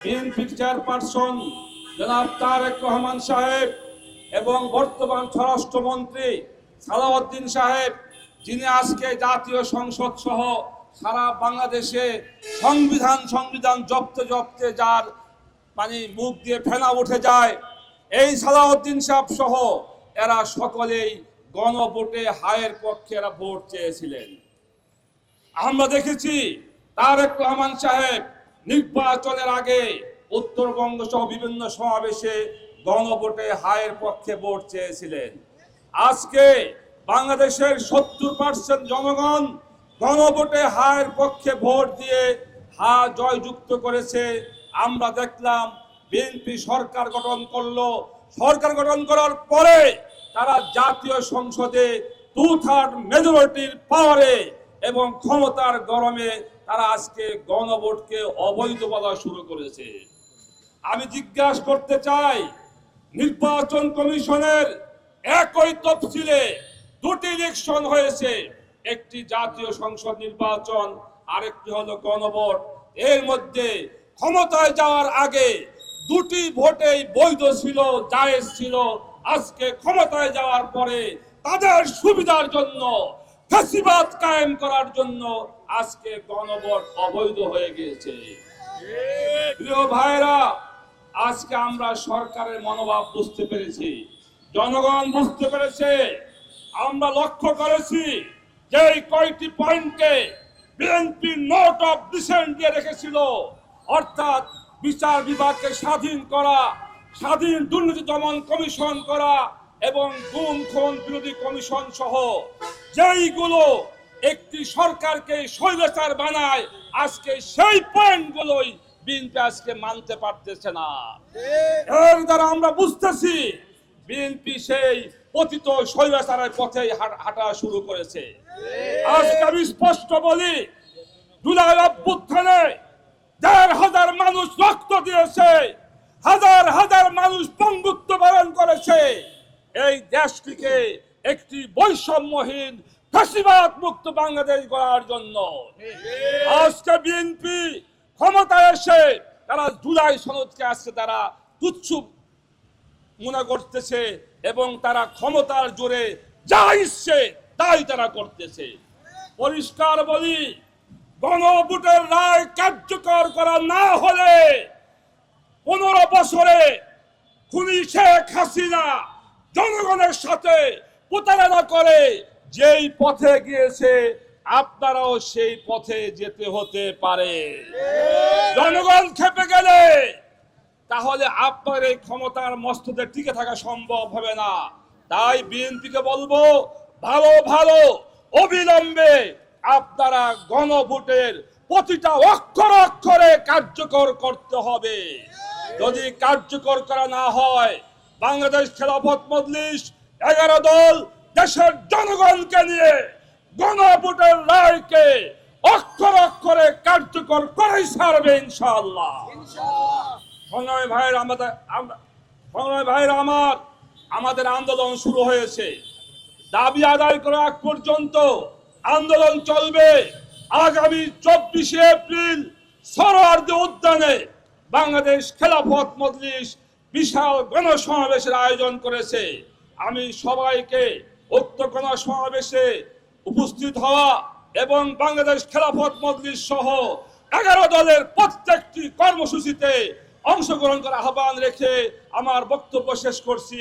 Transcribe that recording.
BNP chairperson জনাব তারেক রহমান সাহেব এবং বর্তমান স্বরাষ্ট্রমন্ত্রী সালাউদ্দিন সাহেব, যিনি আজকে জাতীয় সংসদ সহ সারা বাংলাদেশে সংবিধান জপতে জপতে যার মুখ দিয়ে ফেনা উঠে যায়, এই সালাউদ্দিন সাহেব সহ এরা সকলেই গণভোটে হায়ের পক্ষে এরা ভোট চেয়েছিলেন। আমরা দেখেছি তারেক রহমান সাহেব নির্বাচনের আগে উত্তরবঙ্গ সহ বিভিন্ন সমাবেশে গণভোটে হায়ের পক্ষে ভোট চেয়েছিলেন। আজকে বাংলাদেশের 70% জনগণ গণভোটে হায়ের পক্ষে ভোট দিয়ে হা জয়যুক্ত করেছে। আমরা দেখলাম বিএনপি সরকার গঠন করলো। সরকার গঠন করার পরে তারা জাতীয় সংসদে 2/3 মেজরিটির পাওয়ারে এবং ক্ষমতার গরমে তারা আজকে গণভোটকে অবৈধ বলা শুরু করেছে। আমি জিজ্ঞাসা করতে চাই, নির্বাচন কমিশনের একই তফসিলে দুটি ইলেকশন হয়েছে, একটি জাতীয় সংসদ নির্বাচন, আরেকটি হলো গণভোট। এর মধ্যে ক্ষমতায় যাওয়ার আগে দুটি ভোটেই বৈধ ছিল, জায়েজ ছিল। আজকে ক্ষমতায় যাওয়ার পরে তাদের সুবিধার জন্য, ফ্যাসিবাদ কায়েম করার জন্য আজকে গণভোট অবৈধ হয়ে গিয়েছে। প্রিয় ভাইরা, আজকে আমরা সরকারের মনোভাব বুঝতে পেরেছি, জনগণ বুঝতে পেরেছে। আমরা লক্ষ্য করেছি যে কয়টি পয়েন্টে বিএনপি নোট অফ ডিসেন্ট দিয়ে রেখেছিল, অর্থাৎ বিচার বিভাগকে স্বাধীন করা, স্বাধীন দুর্নীতি দমন কমিশন করা এবং গুম খুন বিরোধী কমিশন সহ যেইগুলো একটি সরকারকে স্বৈরাচার বানায়, আজকে সেই পয়েন্টগুলোই বিএনপি আজকে মানতে পারতেছে না। এর দ্বারা আমরা বুঝতেছি বিএনপি সেই পতিত স্বৈরাচারের পথে হাঁটা শুরু করেছে। আজকে আমি স্পষ্ট বলি, জুলাই অভ্যুত্থানে 1,500 মানুষ রক্ত দিয়েছে, হাজার হাজার মানুষ পঙ্গুত্ব বরণ করেছে এই দেশটিকে একটি বৈষম্যহীন ফ্যাসিবাদ মুক্ত বাংলাদেশ গড়ার জন্য। আজকে বিএনপি ক্ষমতায় এসে তারা জুলাই সনদকে আজকে তারা তুচ্ছ মনে করতেছে এবং তারা ক্ষমতার জোরে যা ইচ্ছে তাই তারা করতেছে। পরিষ্কার বলি, গণভোটের রায় কার্যকর করা না হলে 15 বছরে খুনি শেখ হাসিনা জনগণের সাথে প্রতারণা করে যেই পথে গিয়েছে, আপনারাও সেই পথে যেতে হতে পারে। জনগণ খেপে গেলে তাহলে আপনার এই ক্ষমতার মস্তদে টিকে থাকা সম্ভব হবে না। তাই বিএনপিকে বলবো, ভালো ভালো অবিলম্বে আপনারা গণভোটের প্রতিটা অক্ষর অক্ষরে কার্যকর করতে হবে। যদি কার্যকর করা না হয়, বাংলাদেশ খেলাফত মজলিস 11 দল দেশের জনগণকে নিয়ে গণভোটের রায়কে অক্ষর অক্ষরে কার্যকর করেই ছাড়বে ইনশাআল্লাহ। সংগ্রামী ভাইরা আমার, আমাদের আন্দোলন শুরু হয়েছে। দাবি আদায় করা আগ পর্যন্ত আন্দোলন চলবে। আগামী 24 এপ্রিল সোহরাওয়ার্দী উদ্যানে বাংলাদেশ খেলাফত মজলিস বিশাল গণসমাবেশের আয়োজন করেছে। আমি সবাইকে উক্ত গণসমাবেশে উপস্থিত হওয়া এবং বাংলাদেশ খেলাফত মজলিস সহ 11 দলের প্রত্যেকটি কর্মসূচিতে অংশগ্রহণ করার আহ্বান রেখে আমার বক্তব্য শেষ করছি।